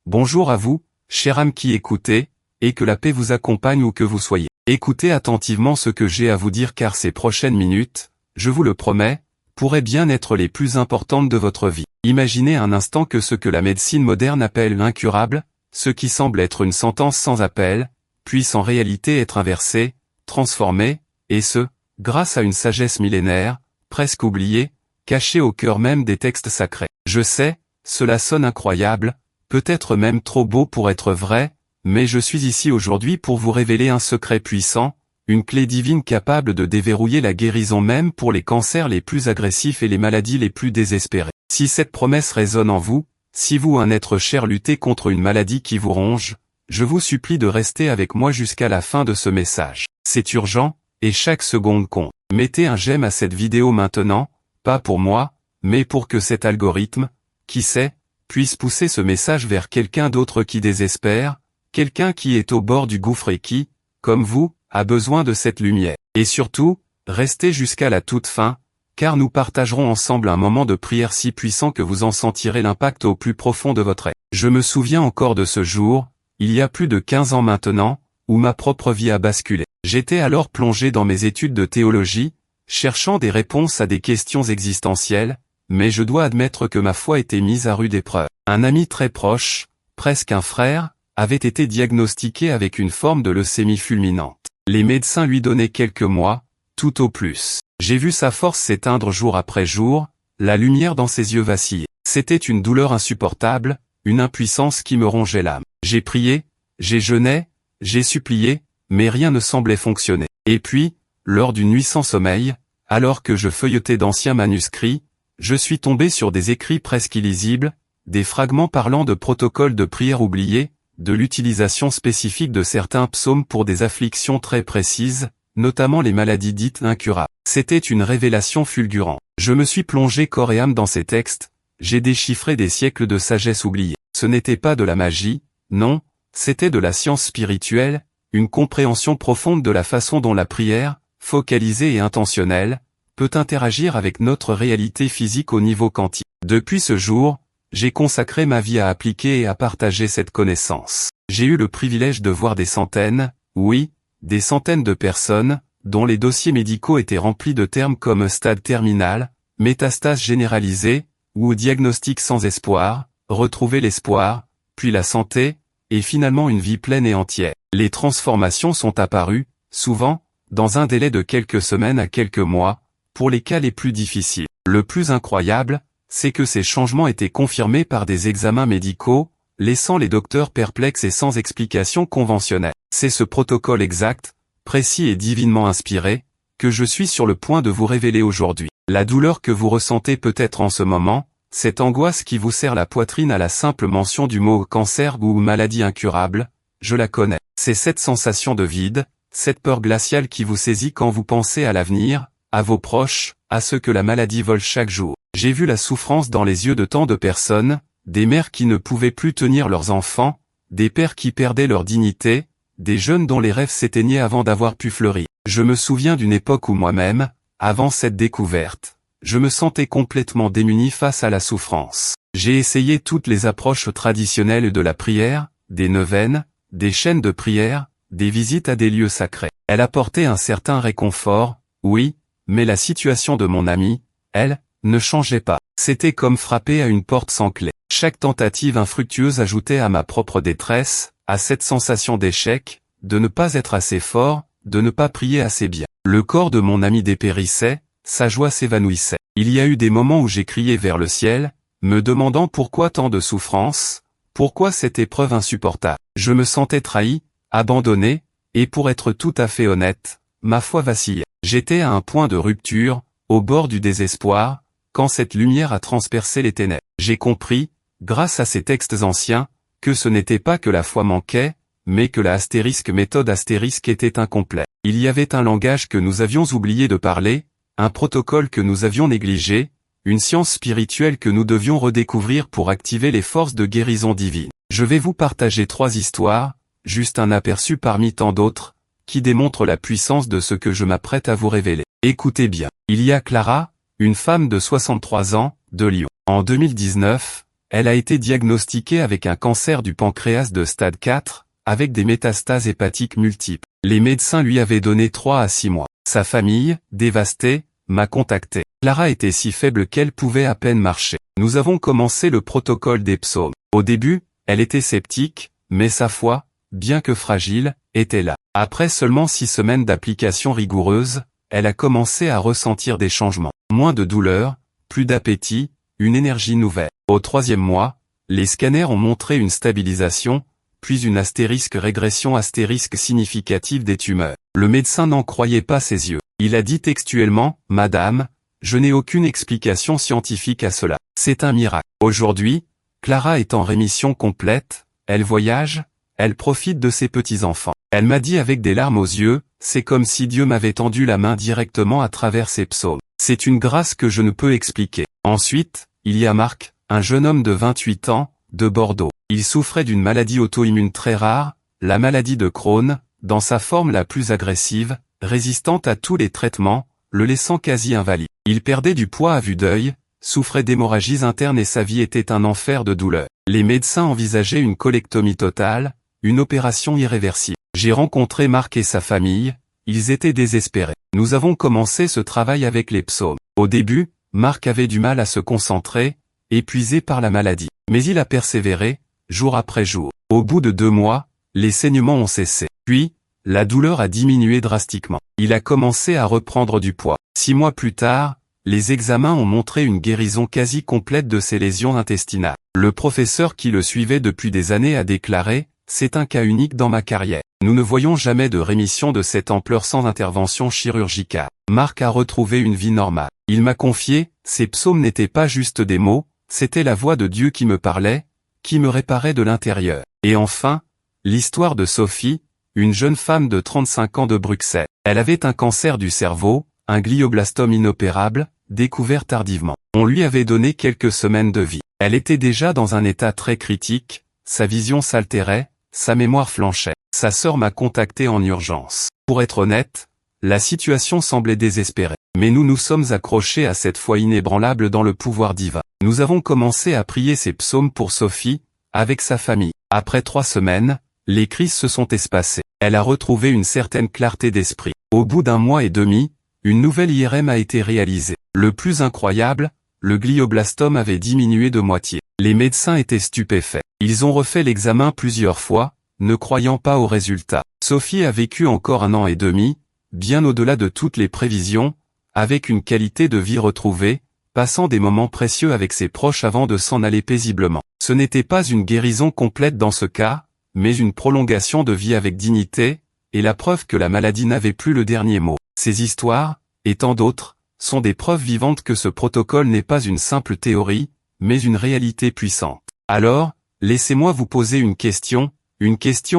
Bonjour à vous, cher âme qui écoutez, et que la paix vous accompagne où que vous soyez. Écoutez attentivement ce que j'ai à vous dire car ces prochaines minutes, je vous le promets, pourraient bien être les plus importantes de votre vie. Imaginez un instant que ce que la médecine moderne appelle l'incurable, ce qui semble être une sentence sans appel, puisse en réalité être inversé, transformé, et ce, grâce à une sagesse millénaire, presque oubliée, cachée au cœur même des textes sacrés. Je sais, cela sonne incroyable, peut-être même trop beau pour être vrai, mais je suis ici aujourd'hui pour vous révéler un secret puissant, une clé divine capable de déverrouiller la guérison même pour les cancers les plus agressifs et les maladies les plus désespérées. Si cette promesse résonne en vous, si vous, un être cher, luttez contre une maladie qui vous ronge, je vous supplie de rester avec moi jusqu'à la fin de ce message. C'est urgent, et chaque seconde compte. Mettez un j'aime à cette vidéo maintenant, pas pour moi, mais pour que cet algorithme, qui sait, puisse pousser ce message vers quelqu'un d'autre qui désespère, quelqu'un qui est au bord du gouffre et qui, comme vous, a besoin de cette lumière. Et surtout, restez jusqu'à la toute fin, car nous partagerons ensemble un moment de prière si puissant que vous en sentirez l'impact au plus profond de votre être. Je me souviens encore de ce jour, il y a plus de 15 ans maintenant, où ma propre vie a basculé. J'étais alors plongé dans mes études de théologie, cherchant des réponses à des questions existentielles, mais je dois admettre que ma foi était mise à rude épreuve. Un ami très proche, presque un frère, avait été diagnostiqué avec une forme de leucémie fulminante. Les médecins lui donnaient quelques mois, tout au plus. J'ai vu sa force s'éteindre jour après jour, la lumière dans ses yeux vaciller. C'était une douleur insupportable, une impuissance qui me rongeait l'âme. J'ai prié, j'ai jeûné, j'ai supplié, mais rien ne semblait fonctionner. Et puis, lors d'une nuit sans sommeil, alors que je feuilletais d'anciens manuscrits, je suis tombé sur des écrits presque illisibles, des fragments parlant de protocoles de prière oubliés, de l'utilisation spécifique de certains psaumes pour des afflictions très précises, notamment les maladies dites incurables. C'était une révélation fulgurante. Je me suis plongé corps et âme dans ces textes, j'ai déchiffré des siècles de sagesse oubliée. Ce n'était pas de la magie, non, c'était de la science spirituelle, une compréhension profonde de la façon dont la prière, focalisée et intentionnelle, peut interagir avec notre réalité physique au niveau quantique. Depuis ce jour, j'ai consacré ma vie à appliquer et à partager cette connaissance. J'ai eu le privilège de voir des centaines, oui, des centaines de personnes, dont les dossiers médicaux étaient remplis de termes comme stade terminal, métastase généralisée, ou diagnostic sans espoir, retrouver l'espoir, puis la santé, et finalement une vie pleine et entière. Les transformations sont apparues, souvent, dans un délai de quelques semaines à quelques mois, pour les cas les plus difficiles. Le plus incroyable, c'est que ces changements étaient confirmés par des examens médicaux, laissant les docteurs perplexes et sans explication conventionnelle. C'est ce protocole exact, précis et divinement inspiré, que je suis sur le point de vous révéler aujourd'hui. La douleur que vous ressentez peut-être en ce moment, cette angoisse qui vous serre la poitrine à la simple mention du mot cancer ou maladie incurable, je la connais. C'est cette sensation de vide, cette peur glaciale qui vous saisit quand vous pensez à l'avenir, à vos proches, à ce que la maladie vole chaque jour. J'ai vu la souffrance dans les yeux de tant de personnes, des mères qui ne pouvaient plus tenir leurs enfants, des pères qui perdaient leur dignité, des jeunes dont les rêves s'éteignaient avant d'avoir pu fleurir. Je me souviens d'une époque où moi-même, avant cette découverte, je me sentais complètement démuni face à la souffrance. J'ai essayé toutes les approches traditionnelles de la prière, des neuvaines, des chaînes de prière, des visites à des lieux sacrés. Elle apportait un certain réconfort, oui, mais la situation de mon amie, elle, ne changeait pas. C'était comme frapper à une porte sans clé. Chaque tentative infructueuse ajoutait à ma propre détresse, à cette sensation d'échec, de ne pas être assez fort, de ne pas prier assez bien. Le corps de mon ami dépérissait, sa joie s'évanouissait. Il y a eu des moments où j'ai crié vers le ciel, me demandant pourquoi tant de souffrance, pourquoi cette épreuve insupportable. Je me sentais trahi, abandonné, et pour être tout à fait honnête, ma foi vacillait. J'étais à un point de rupture, au bord du désespoir, quand cette lumière a transpercé les ténèbres. J'ai compris, grâce à ces textes anciens, que ce n'était pas que la foi manquait, mais que la méthode astérisque était incomplète. Il y avait un langage que nous avions oublié de parler, un protocole que nous avions négligé, une science spirituelle que nous devions redécouvrir pour activer les forces de guérison divine. Je vais vous partager 3 histoires, juste un aperçu parmi tant d'autres, qui démontrent la puissance de ce que je m'apprête à vous révéler. Écoutez bien. Il y a Clara, une femme de 63 ans, de Lyon. En 2019, Elle a été diagnostiquée avec un cancer du pancréas de stade 4, avec des métastases hépatiques multiples. Les médecins lui avaient donné 3 à 6 mois. Sa famille, dévastée, m'a contacté. Clara était si faible qu'elle pouvait à peine marcher. Nous avons commencé le protocole des psaumes. Au début, elle était sceptique, mais sa foi, bien que fragile, était là. Après seulement 6 semaines d'application rigoureuse, elle a commencé à ressentir des changements. Moins de douleur, plus d'appétit, une énergie nouvelle. Au 3e mois, les scanners ont montré une stabilisation, puis une régression significative des tumeurs. Le médecin n'en croyait pas ses yeux. Il a dit textuellement, « Madame, je n'ai aucune explication scientifique à cela. C'est un miracle. » Aujourd'hui, Clara est en rémission complète, elle voyage, elle profite de ses petits-enfants. Elle m'a dit avec des larmes aux yeux, « C'est comme si Dieu m'avait tendu la main directement à travers ses psaumes. C'est une grâce que je ne peux expliquer. » Ensuite, il y a Marc, un jeune homme de 28 ans, de Bordeaux. Il souffrait d'une maladie auto-immune très rare, la maladie de Crohn, dans sa forme la plus agressive, résistante à tous les traitements, le laissant quasi invalide. Il perdait du poids à vue d'œil, souffrait d'hémorragies internes et sa vie était un enfer de douleur. Les médecins envisageaient une colectomie totale, une opération irréversible. J'ai rencontré Marc et sa famille, ils étaient désespérés. Nous avons commencé ce travail avec les psaumes. Au début, Marc avait du mal à se concentrer, épuisé par la maladie. Mais il a persévéré, jour après jour. Au bout de 2 mois, les saignements ont cessé. Puis, la douleur a diminué drastiquement. Il a commencé à reprendre du poids. 6 mois plus tard, les examens ont montré une guérison quasi complète de ses lésions intestinales. Le professeur qui le suivait depuis des années a déclaré, « C'est un cas unique dans ma carrière. Nous ne voyons jamais de rémission de cette ampleur sans intervention chirurgicale. » Marc a retrouvé une vie normale. Il m'a confié, ces psaumes n'étaient pas juste des mots, c'était la voix de Dieu qui me parlait, qui me réparait de l'intérieur. Et enfin, l'histoire de Sophie, une jeune femme de 35 ans de Bruxelles. Elle avait un cancer du cerveau, un glioblastome inopérable, découvert tardivement. On lui avait donné quelques semaines de vie. Elle était déjà dans un état très critique, sa vision s'altérait, sa mémoire flanchait. Sa sœur m'a contacté en urgence. Pour être honnête, la situation semblait désespérée. Mais nous nous sommes accrochés à cette foi inébranlable dans le pouvoir divin. Nous avons commencé à prier ces psaumes pour Sophie, avec sa famille. Après 3 semaines, les crises se sont espacées. Elle a retrouvé une certaine clarté d'esprit. Au bout d'1 mois et demi, une nouvelle IRM a été réalisée. Le plus incroyable, le glioblastome avait diminué de moitié. Les médecins étaient stupéfaits. Ils ont refait l'examen plusieurs fois, ne croyant pas aux résultats. Sophie a vécu encore 1 an et demi, bien au-delà de toutes les prévisions, avec une qualité de vie retrouvée, passant des moments précieux avec ses proches avant de s'en aller paisiblement. Ce n'était pas une guérison complète dans ce cas, mais une prolongation de vie avec dignité, et la preuve que la maladie n'avait plus le dernier mot. Ces histoires, et tant d'autres, sont des preuves vivantes que ce protocole n'est pas une simple théorie, mais une réalité puissante. Alors, laissez-moi vous poser une question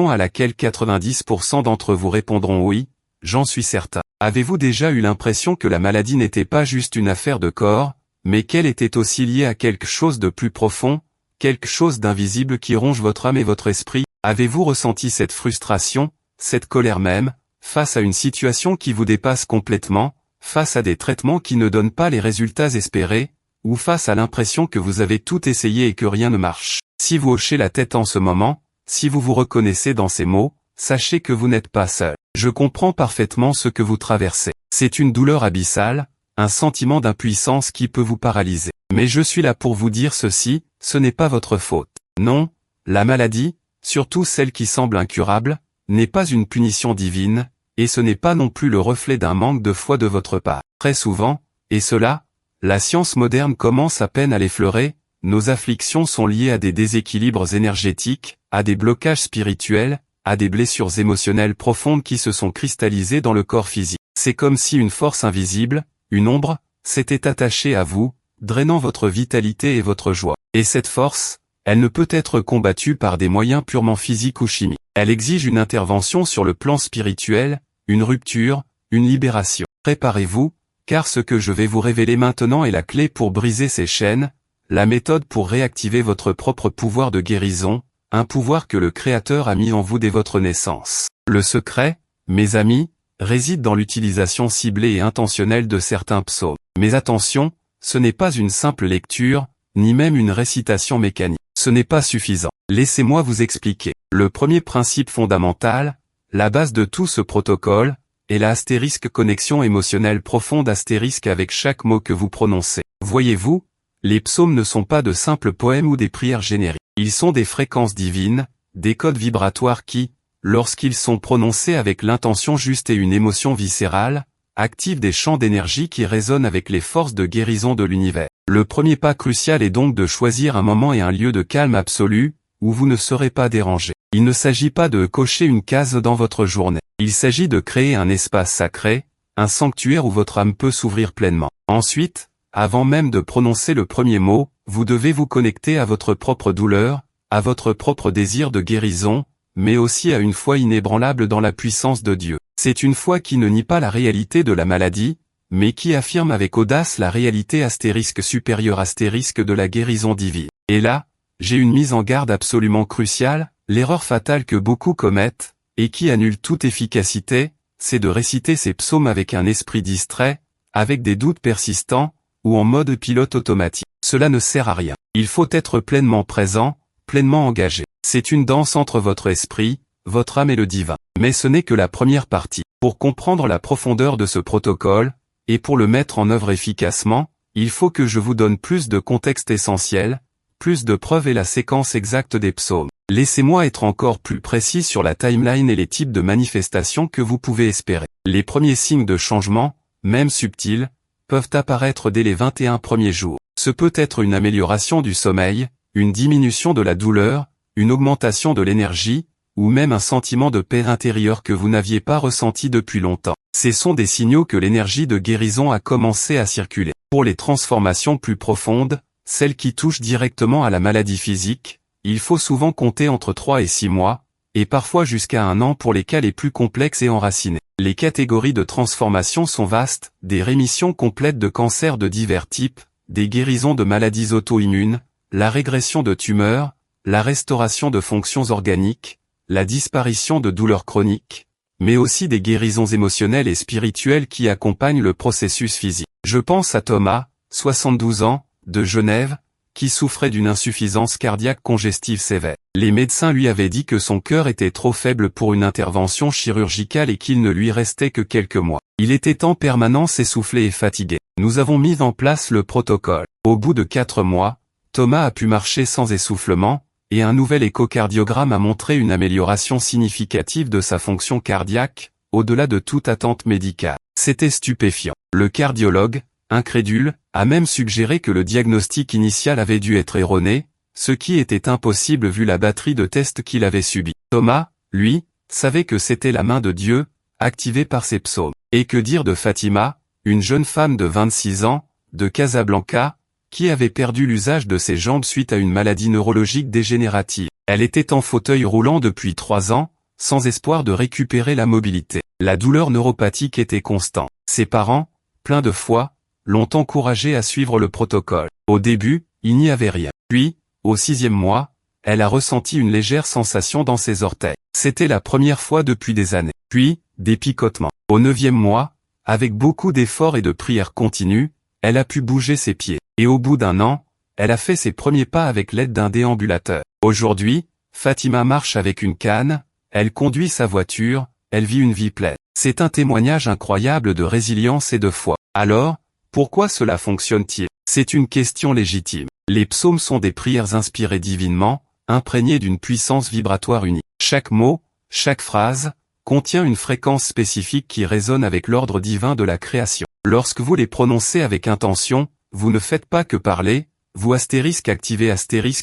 à laquelle 90% d'entre vous répondront oui, j'en suis certain. Avez-vous déjà eu l'impression que la maladie n'était pas juste une affaire de corps, mais qu'elle était aussi liée à quelque chose de plus profond, quelque chose d'invisible qui ronge votre âme et votre esprit? Avez-vous ressenti cette frustration, cette colère même, face à une situation qui vous dépasse complètement, face à des traitements qui ne donnent pas les résultats espérés, ou face à l'impression que vous avez tout essayé et que rien ne marche? Si vous hochez la tête en ce moment, si vous vous reconnaissez dans ces mots, sachez que vous n'êtes pas seul. Je comprends parfaitement ce que vous traversez. C'est une douleur abyssale, un sentiment d'impuissance qui peut vous paralyser. Mais je suis là pour vous dire ceci, ce n'est pas votre faute. Non, la maladie, surtout celle qui semble incurable, n'est pas une punition divine, et ce n'est pas non plus le reflet d'un manque de foi de votre part. Très souvent, et cela, la science moderne commence à peine à l'effleurer, nos afflictions sont liées à des déséquilibres énergétiques, à des blocages spirituels, à des blessures émotionnelles profondes qui se sont cristallisées dans le corps physique. C'est comme si une force invisible, une ombre, s'était attachée à vous, drainant votre vitalité et votre joie. Et cette force, elle ne peut être combattue par des moyens purement physiques ou chimiques. Elle exige une intervention sur le plan spirituel, une rupture, une libération. Préparez-vous, car ce que je vais vous révéler maintenant est la clé pour briser ces chaînes, la méthode pour réactiver votre propre pouvoir de guérison, un pouvoir que le Créateur a mis en vous dès votre naissance. Le secret, mes amis, réside dans l'utilisation ciblée et intentionnelle de certains psaumes. Mais attention, ce n'est pas une simple lecture, ni même une récitation mécanique. Ce n'est pas suffisant. Laissez-moi vous expliquer. Le premier principe fondamental, la base de tout ce protocole, est la connexion émotionnelle profonde avec chaque mot que vous prononcez. Voyez-vous, les psaumes ne sont pas de simples poèmes ou des prières génériques. Ils sont des fréquences divines, des codes vibratoires qui, lorsqu'ils sont prononcés avec l'intention juste et une émotion viscérale, activent des champs d'énergie qui résonnent avec les forces de guérison de l'univers. Le premier pas crucial est donc de choisir un moment et un lieu de calme absolu, où vous ne serez pas dérangé. Il ne s'agit pas de cocher une case dans votre journée. Il s'agit de créer un espace sacré, un sanctuaire où votre âme peut s'ouvrir pleinement. Ensuite, avant même de prononcer le premier mot, vous devez vous connecter à votre propre douleur, à votre propre désir de guérison, mais aussi à une foi inébranlable dans la puissance de Dieu. C'est une foi qui ne nie pas la réalité de la maladie, mais qui affirme avec audace la réalité supérieure de la guérison divine. Et là, j'ai une mise en garde absolument cruciale, l'erreur fatale que beaucoup commettent, et qui annule toute efficacité, c'est de réciter ces psaumes avec un esprit distrait, avec des doutes persistants, ou en mode pilote automatique. Cela ne sert à rien. Il faut être pleinement présent, pleinement engagé. C'est une danse entre votre esprit, votre âme et le divin. Mais ce n'est que la première partie. Pour comprendre la profondeur de ce protocole, et pour le mettre en œuvre efficacement, il faut que je vous donne plus de contexte essentiel, plus de preuves et la séquence exacte des psaumes. Laissez-moi être encore plus précis sur la timeline et les types de manifestations que vous pouvez espérer. Les premiers signes de changement, même subtils, peuvent apparaître dès les 21 premiers jours. Ce peut être une amélioration du sommeil, une diminution de la douleur, une augmentation de l'énergie, ou même un sentiment de paix intérieure que vous n'aviez pas ressenti depuis longtemps. Ce sont des signaux que l'énergie de guérison a commencé à circuler. Pour les transformations plus profondes, celles qui touchent directement à la maladie physique, il faut souvent compter entre 3 et 6 mois, et parfois jusqu'à 1 an pour les cas les plus complexes et enracinés. Les catégories de transformation sont vastes, des rémissions complètes de cancers de divers types, des guérisons de maladies auto-immunes, la régression de tumeurs, la restauration de fonctions organiques, la disparition de douleurs chroniques, mais aussi des guérisons émotionnelles et spirituelles qui accompagnent le processus physique. Je pense à Thomas, 72 ans, de Genève, qui souffrait d'une insuffisance cardiaque congestive sévère. Les médecins lui avaient dit que son cœur était trop faible pour une intervention chirurgicale et qu'il ne lui restait que quelques mois. Il était en permanence essoufflé et fatigué. Nous avons mis en place le protocole. Au bout de 4 mois, Thomas a pu marcher sans essoufflement, et un nouvel échocardiogramme a montré une amélioration significative de sa fonction cardiaque, au-delà de toute attente médicale. C'était stupéfiant. Le cardiologue, incrédule, a même suggéré que le diagnostic initial avait dû être erroné, ce qui était impossible vu la batterie de tests qu'il avait subie. Thomas, lui, savait que c'était la main de Dieu, activée par ses psaumes. Et que dire de Fatima, une jeune femme de 26 ans, de Casablanca, qui avait perdu l'usage de ses jambes suite à une maladie neurologique dégénérative. Elle était en fauteuil roulant depuis 3 ans, sans espoir de récupérer la mobilité. La douleur neuropathique était constante. Ses parents, pleins de foi, l'ont encouragée à suivre le protocole. Au début, il n'y avait rien. Puis, au 6e mois, elle a ressenti une légère sensation dans ses orteils. C'était la première fois depuis des années. Puis, des picotements. Au 9e mois, avec beaucoup d'efforts et de prières continues, elle a pu bouger ses pieds. Et au bout d'1 an, elle a fait ses premiers pas avec l'aide d'un déambulateur. Aujourd'hui, Fatima marche avec une canne, elle conduit sa voiture, elle vit une vie pleine. C'est un témoignage incroyable de résilience et de foi. Alors, pourquoi cela fonctionne-t-il? C'est une question légitime. Les psaumes sont des prières inspirées divinement, imprégnées d'une puissance vibratoire unique. Chaque mot, chaque phrase, contient une fréquence spécifique qui résonne avec l'ordre divin de la création. Lorsque vous les prononcez avec intention, vous ne faites pas que parler, vous activez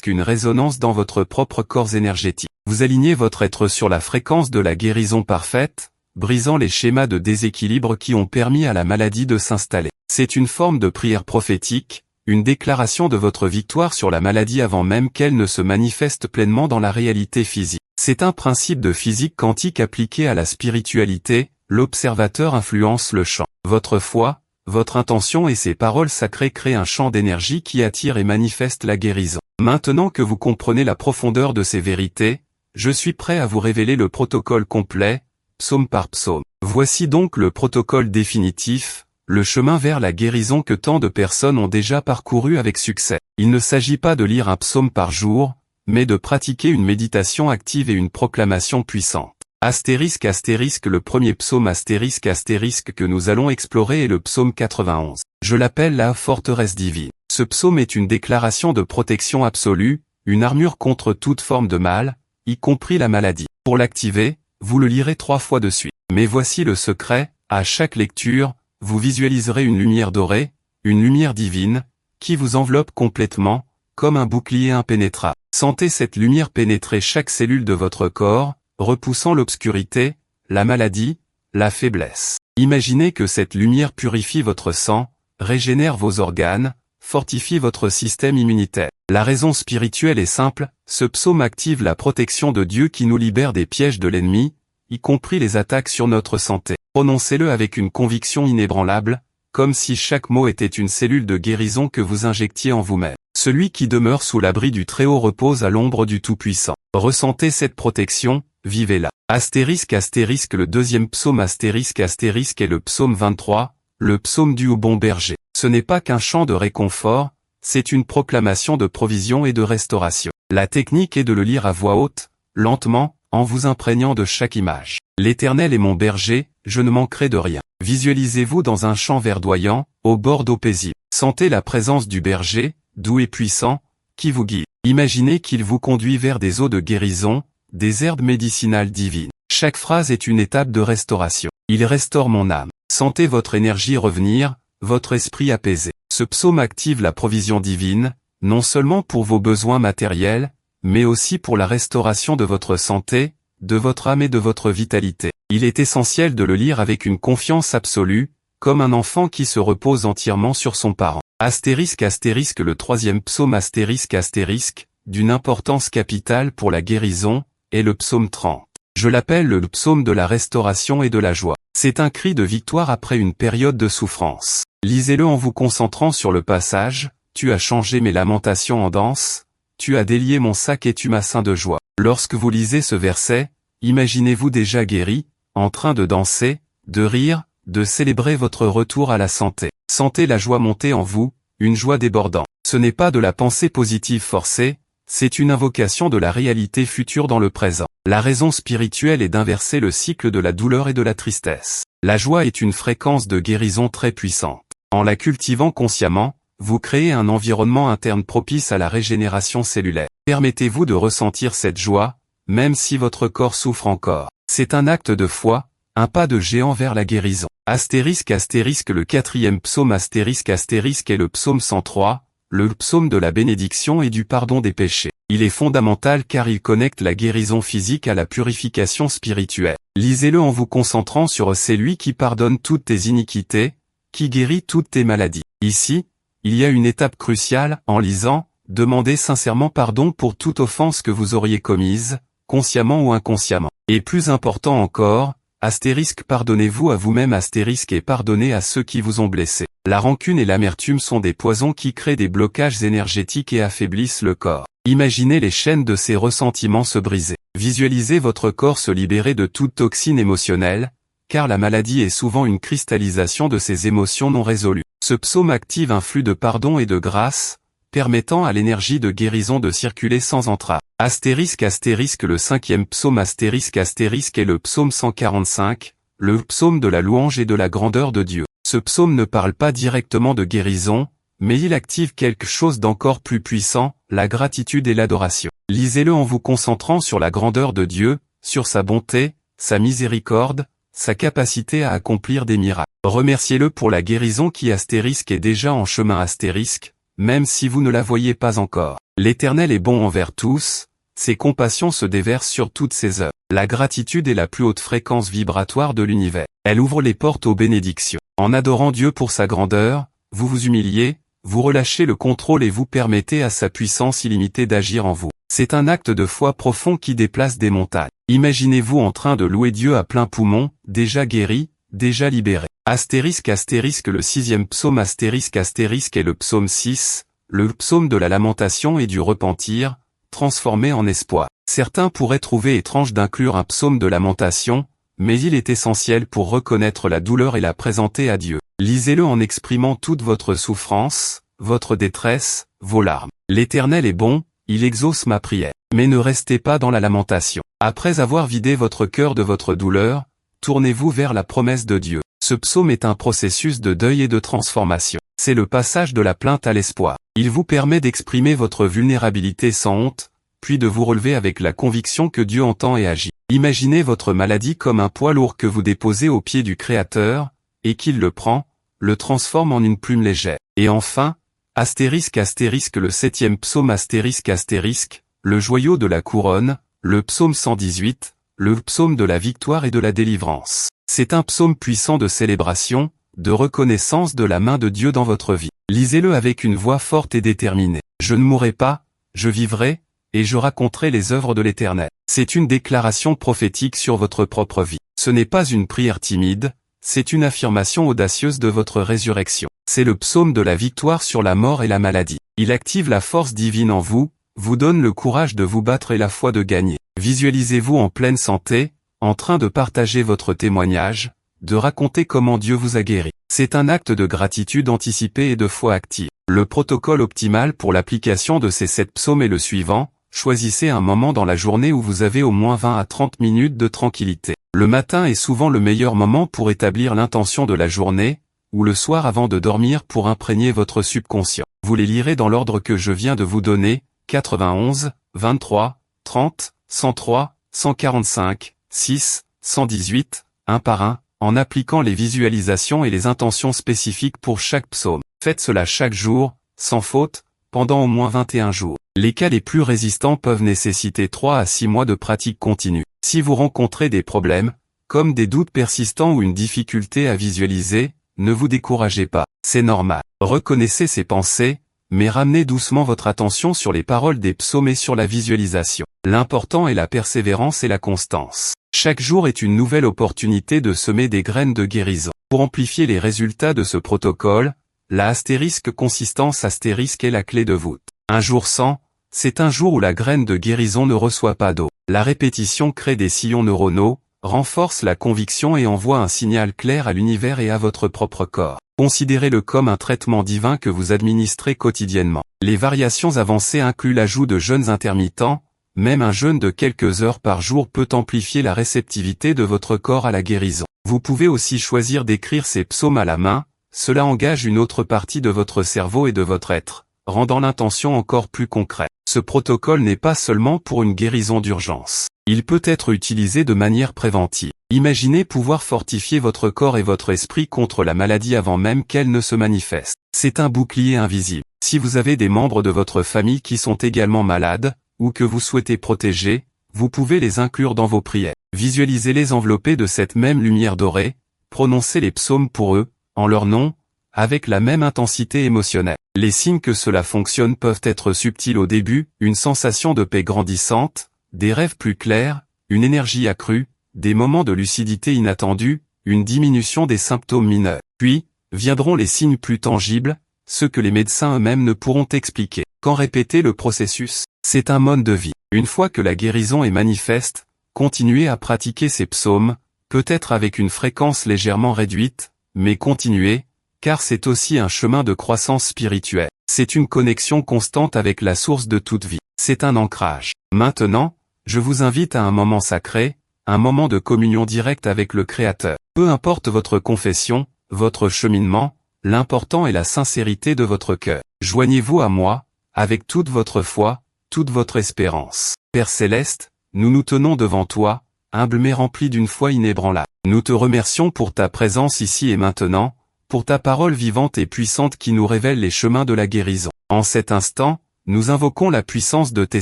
une résonance dans votre propre corps énergétique. Vous alignez votre être sur la fréquence de la guérison parfaite, brisant les schémas de déséquilibre qui ont permis à la maladie de s'installer. C'est une forme de prière prophétique, une déclaration de votre victoire sur la maladie avant même qu'elle ne se manifeste pleinement dans la réalité physique. C'est un principe de physique quantique appliqué à la spiritualité, l'observateur influence le champ. Votre foi, votre intention et ces paroles sacrées créent un champ d'énergie qui attire et manifeste la guérison. Maintenant que vous comprenez la profondeur de ces vérités, je suis prêt à vous révéler le protocole complet, psaume par psaume. Voici donc le protocole définitif, le chemin vers la guérison que tant de personnes ont déjà parcouru avec succès. Il ne s'agit pas de lire un psaume par jour, mais de pratiquer une méditation active et une proclamation puissante. Astérisque astérisque le premier psaume astérisque astérisque que nous allons explorer est le psaume 91. Je l'appelle la forteresse divine. Ce psaume est une déclaration de protection absolue, une armure contre toute forme de mal, y compris la maladie. Pour l'activer, vous le lirez 3 fois de suite. Mais voici le secret, à chaque lecture, vous visualiserez une lumière dorée, une lumière divine, qui vous enveloppe complètement, comme un bouclier impénétrable. Sentez cette lumière pénétrer chaque cellule de votre corps, repoussant l'obscurité, la maladie, la faiblesse. Imaginez que cette lumière purifie votre sang, régénère vos organes, fortifie votre système immunitaire. La raison spirituelle est simple, ce psaume active la protection de Dieu qui nous libère des pièges de l'ennemi, y compris les attaques sur notre santé. Prononcez-le avec une conviction inébranlable, comme si chaque mot était une cellule de guérison que vous injectiez en vous-même. Celui qui demeure sous l'abri du Très-Haut repose à l'ombre du Tout-Puissant. Ressentez cette protection, vivez-la. Astérisque astérisque le deuxième psaume astérisque astérisque est le psaume 23, le psaume du bon berger. Ce n'est pas qu'un chant de réconfort, c'est une proclamation de provision et de restauration. La technique est de le lire à voix haute, lentement, en vous imprégnant de chaque image. L'Éternel est mon berger, je ne manquerai de rien. Visualisez-vous dans un champ verdoyant, au bord d'eau paisible. Sentez la présence du berger, doux et puissant, qui vous guide. Imaginez qu'il vous conduit vers des eaux de guérison, des herbes médicinales divines. Chaque phrase est une étape de restauration. Il restaure mon âme. Sentez votre énergie revenir, votre esprit apaisé. Ce psaume active la provision divine, non seulement pour vos besoins matériels, mais aussi pour la restauration de votre santé, de votre âme et de votre vitalité. Il est essentiel de le lire avec une confiance absolue, comme un enfant qui se repose entièrement sur son parent. Astérisque astérisque le troisième psaume astérisque astérisque, d'une importance capitale pour la guérison, est le psaume 30. Je l'appelle le psaume de la restauration et de la joie. C'est un cri de victoire après une période de souffrance. Lisez-le en vous concentrant sur le passage, « Tu as changé mes lamentations en danse, tu as délié mon sac et tu m'as ceint de joie ». Lorsque vous lisez ce verset, imaginez-vous déjà guéri, en train de danser, de rire, de célébrer votre retour à la santé. Sentez la joie monter en vous, une joie débordante. Ce n'est pas de la pensée positive forcée, c'est une invocation de la réalité future dans le présent. La raison spirituelle est d'inverser le cycle de la douleur et de la tristesse. La joie est une fréquence de guérison très puissante. En la cultivant consciemment, vous créez un environnement interne propice à la régénération cellulaire. Permettez-vous de ressentir cette joie, même si votre corps souffre encore. C'est un acte de foi, un pas de géant vers la guérison. Astérisque astérisque le quatrième psaume astérisque astérisque est le psaume 103, le psaume de la bénédiction et du pardon des péchés. Il est fondamental car il connecte la guérison physique à la purification spirituelle. Lisez-le en vous concentrant sur celui qui pardonne toutes tes iniquités, qui guérit toutes tes maladies. Ici, il y a une étape cruciale, en lisant, demandez sincèrement pardon pour toute offense que vous auriez commise, consciemment ou inconsciemment. Et plus important encore, astérisque pardonnez-vous à vous-même astérisque et pardonnez à ceux qui vous ont blessé. La rancune et l'amertume sont des poisons qui créent des blocages énergétiques et affaiblissent le corps. Imaginez les chaînes de ces ressentiments se briser. Visualisez votre corps se libérer de toute toxine émotionnelle, car la maladie est souvent une cristallisation de ces émotions non résolues. Ce psaume active un flux de pardon et de grâce, permettant à l'énergie de guérison de circuler sans entrave. Astérisque astérisque le cinquième psaume astérisque astérisque est le psaume 145, le psaume de la louange et de la grandeur de Dieu. Ce psaume ne parle pas directement de guérison, mais il active quelque chose d'encore plus puissant, la gratitude et l'adoration. Lisez-le en vous concentrant sur la grandeur de Dieu, sur sa bonté, sa miséricorde, sa capacité à accomplir des miracles. Remerciez-le pour la guérison qui astérisque est déjà en chemin astérisque, même si vous ne la voyez pas encore. L'Éternel est bon envers tous, ses compassions se déversent sur toutes ses œuvres. La gratitude est la plus haute fréquence vibratoire de l'univers. Elle ouvre les portes aux bénédictions. En adorant Dieu pour sa grandeur, vous vous humiliez, vous relâchez le contrôle et vous permettez à sa puissance illimitée d'agir en vous. C'est un acte de foi profond qui déplace des montagnes. Imaginez-vous en train de louer Dieu à plein poumon, déjà guéri, déjà libéré. Astérisque astérisque le sixième psaume astérisque astérisque est le psaume 6, le psaume de la lamentation et du repentir, transformé en espoir. Certains pourraient trouver étrange d'inclure un psaume de lamentation, mais il est essentiel pour reconnaître la douleur et la présenter à Dieu. Lisez-le en exprimant toute votre souffrance, votre détresse, vos larmes. L'Éternel est bon, il exauce ma prière. Mais ne restez pas dans la lamentation. Après avoir vidé votre cœur de votre douleur, tournez-vous vers la promesse de Dieu. Ce psaume est un processus de deuil et de transformation. C'est le passage de la plainte à l'espoir. Il vous permet d'exprimer votre vulnérabilité sans honte, puis de vous relever avec la conviction que Dieu entend et agit. Imaginez votre maladie comme un poids lourd que vous déposez aux pieds du Créateur, et qu'il le prend, le transforme en une plume légère. Et enfin, astérisque astérisque le 7e psaume astérisque astérisque, le joyau de la couronne, le psaume 118, le psaume de la victoire et de la délivrance. C'est un psaume puissant de célébration, de reconnaissance de la main de Dieu dans votre vie. Lisez-le avec une voix forte et déterminée. Je ne mourrai pas, je vivrai, et je raconterai les œuvres de l'Éternel. C'est une déclaration prophétique sur votre propre vie. Ce n'est pas une prière timide, c'est une affirmation audacieuse de votre résurrection. C'est le psaume de la victoire sur la mort et la maladie. Il active la force divine en vous, vous donne le courage de vous battre et la foi de gagner. Visualisez-vous en pleine santé, en train de partager votre témoignage, de raconter comment Dieu vous a guéri. C'est un acte de gratitude anticipée et de foi active. Le protocole optimal pour l'application de ces 7 psaumes est le suivant. Choisissez un moment dans la journée où vous avez au moins 20 à 30 minutes de tranquillité. Le matin est souvent le meilleur moment pour établir l'intention de la journée, ou le soir avant de dormir pour imprégner votre subconscient. Vous les lirez dans l'ordre que je viens de vous donner, 91, 23, 30, 103, 145, 6, 118, un par un, en appliquant les visualisations et les intentions spécifiques pour chaque psaume. Faites cela chaque jour, sans faute, pendant au moins 21 jours. Les cas les plus résistants peuvent nécessiter 3 à 6 mois de pratique continue. Si vous rencontrez des problèmes, comme des doutes persistants ou une difficulté à visualiser, ne vous découragez pas, c'est normal. Reconnaissez ces pensées, mais ramenez doucement votre attention sur les paroles des psaumes et sur la visualisation. L'important est la persévérance et la constance. Chaque jour est une nouvelle opportunité de semer des graines de guérison. Pour amplifier les résultats de ce protocole, la astérisque consistance astérisque est la clé de voûte. Un jour sans, c'est un jour où la graine de guérison ne reçoit pas d'eau. La répétition crée des sillons neuronaux, renforce la conviction et envoie un signal clair à l'univers et à votre propre corps. Considérez-le comme un traitement divin que vous administrez quotidiennement. Les variations avancées incluent l'ajout de jeûnes intermittents, même un jeûne de quelques heures par jour peut amplifier la réceptivité de votre corps à la guérison. Vous pouvez aussi choisir d'écrire ces psaumes à la main, cela engage une autre partie de votre cerveau et de votre être, rendant l'intention encore plus concrète. Ce protocole n'est pas seulement pour une guérison d'urgence. Il peut être utilisé de manière préventive. Imaginez pouvoir fortifier votre corps et votre esprit contre la maladie avant même qu'elle ne se manifeste. C'est un bouclier invisible. Si vous avez des membres de votre famille qui sont également malades, ou que vous souhaitez protéger, vous pouvez les inclure dans vos prières. Visualisez-les enveloppés de cette même lumière dorée, prononcez les psaumes pour eux, en leur nom, avec la même intensité émotionnelle. Les signes que cela fonctionne peuvent être subtils au début, une sensation de paix grandissante, des rêves plus clairs, une énergie accrue, des moments de lucidité inattendus, une diminution des symptômes mineurs. Puis, viendront les signes plus tangibles, ceux que les médecins eux-mêmes ne pourront expliquer. Quand répéter le processus, c'est un mode de vie. Une fois que la guérison est manifeste, continuez à pratiquer ces psaumes, peut-être avec une fréquence légèrement réduite, mais continuez, car c'est aussi un chemin de croissance spirituelle. C'est une connexion constante avec la source de toute vie. C'est un ancrage. Maintenant, je vous invite à un moment sacré, un moment de communion directe avec le Créateur. Peu importe votre confession, votre cheminement, l'important est la sincérité de votre cœur. Joignez-vous à moi, avec toute votre foi, toute votre espérance. Père Céleste, nous nous tenons devant toi, humbles mais remplis d'une foi inébranlable. Nous te remercions pour ta présence ici et maintenant, pour ta parole vivante et puissante qui nous révèle les chemins de la guérison. En cet instant, nous invoquons la puissance de tes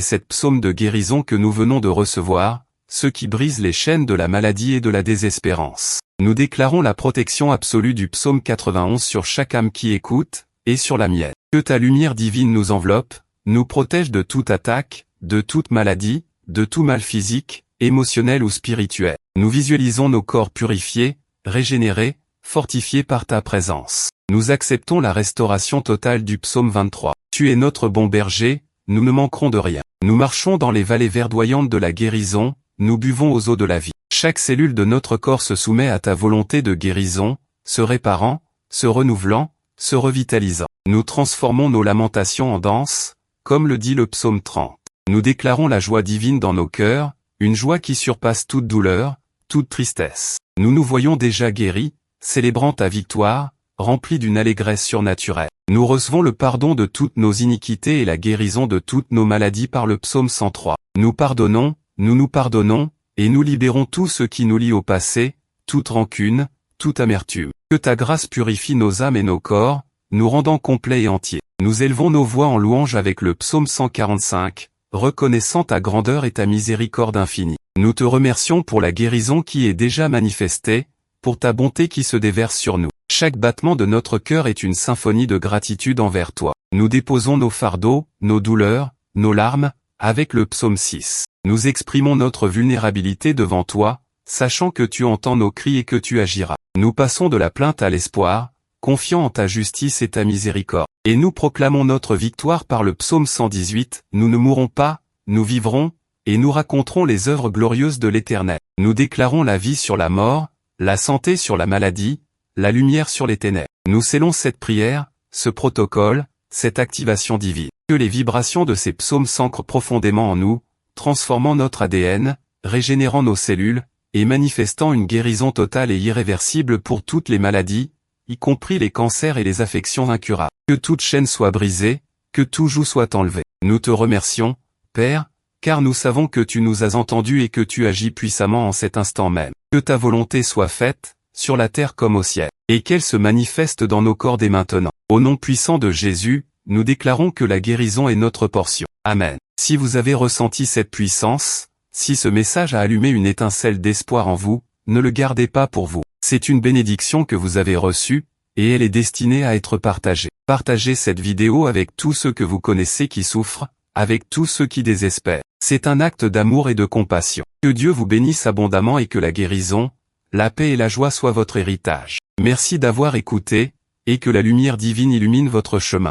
7 psaumes de guérison que nous venons de recevoir, ceux qui brisent les chaînes de la maladie et de la désespérance. Nous déclarons la protection absolue du psaume 91 sur chaque âme qui écoute, et sur la mienne. Que ta lumière divine nous enveloppe, nous protège de toute attaque, de toute maladie, de tout mal physique, émotionnel ou spirituel. Nous visualisons nos corps purifiés, régénérés, fortifiés par ta présence. Nous acceptons la restauration totale du psaume 23. Tu es notre bon berger, nous ne manquerons de rien. Nous marchons dans les vallées verdoyantes de la guérison, nous buvons aux eaux de la vie. Chaque cellule de notre corps se soumet à ta volonté de guérison, se réparant, se renouvelant, se revitalisant. Nous transformons nos lamentations en danse, comme le dit le psaume 30. Nous déclarons la joie divine dans nos cœurs, une joie qui surpasse toute douleur, toute tristesse. Nous nous voyons déjà guéris, célébrant ta victoire, remplis d'une allégresse surnaturelle. Nous recevons le pardon de toutes nos iniquités et la guérison de toutes nos maladies par le psaume 103. Nous pardonnons, nous nous pardonnons, et nous libérons tout ce qui nous lie au passé, toute rancune, toute amertume. Que ta grâce purifie nos âmes et nos corps, nous rendant complets et entiers. Nous élevons nos voix en louange avec le psaume 145, reconnaissant ta grandeur et ta miséricorde infinie. Nous te remercions pour la guérison qui est déjà manifestée, pour ta bonté qui se déverse sur nous. Chaque battement de notre cœur est une symphonie de gratitude envers toi. Nous déposons nos fardeaux, nos douleurs, nos larmes, avec le psaume 6. Nous exprimons notre vulnérabilité devant toi, sachant que tu entends nos cris et que tu agiras. Nous passons de la plainte à l'espoir, confiant en ta justice et ta miséricorde. Et nous proclamons notre victoire par le psaume 118, nous ne mourrons pas, nous vivrons, et nous raconterons les œuvres glorieuses de l'Éternel. Nous déclarons la vie sur la mort, la santé sur la maladie, la lumière sur les ténèbres. Nous scellons cette prière, ce protocole, cette activation divine. Que les vibrations de ces psaumes s'ancrent profondément en nous, transformant notre ADN, régénérant nos cellules, et manifestant une guérison totale et irréversible pour toutes les maladies, y compris les cancers et les affections incurables. Que toute chaîne soit brisée, que tout joug soit enlevé. Nous te remercions, Père, car nous savons que tu nous as entendus et que tu agis puissamment en cet instant même. Que ta volonté soit faite, sur la terre comme au ciel, et qu'elle se manifeste dans nos corps dès maintenant. Au nom puissant de Jésus, nous déclarons que la guérison est notre portion. Amen. Si vous avez ressenti cette puissance, si ce message a allumé une étincelle d'espoir en vous, ne le gardez pas pour vous. C'est une bénédiction que vous avez reçue, et elle est destinée à être partagée. Partagez cette vidéo avec tous ceux que vous connaissez qui souffrent, avec tous ceux qui désespèrent. C'est un acte d'amour et de compassion. Que Dieu vous bénisse abondamment et que la guérison, la paix et la joie soient votre héritage. Merci d'avoir écouté, et que la lumière divine illumine votre chemin.